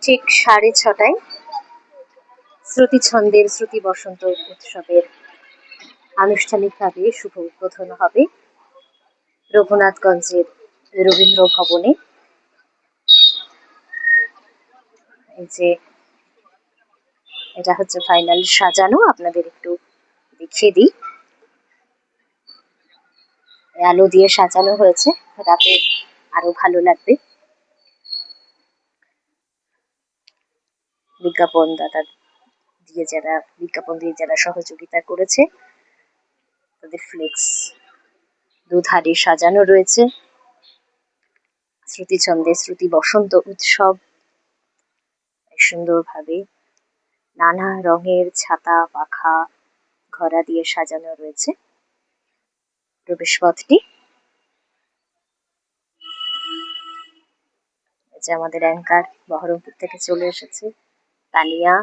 ঠিক 6:30টায় শ্রুতিছন্দের শ্রুতি বসন্ত উৎসবের আনুষ্ঠানিকভাবে শুভ উদ্বোধন হবে রঘুনাথগঞ্জের রবীন্দ্র ভবনে। এই যে এটা হচ্ছে ফাইনাল সাজানো, আপনাদের একটু দেখিয়ে দিই। আলো দিয়ে সাজানো হয়েছে, রাতে আরো ভালো লাগবে। বিজ্ঞাপন দিয়ে যারা সহযোগিতা করেছে তাদের ফ্লেক্স দুধারে সাজানো রয়েছে। শ্রুতিছন্দে শ্রুতি বসন্ত উৎসব সুন্দরভাবে নানা রঙের ছাতা পাখা ঘোড়া দিয়ে সাজানো রয়েছে প্রবেশপথটি। যে আমাদের অ্যাঙ্কার বহরমপুর থেকে চলে এসেছে তানিয়া।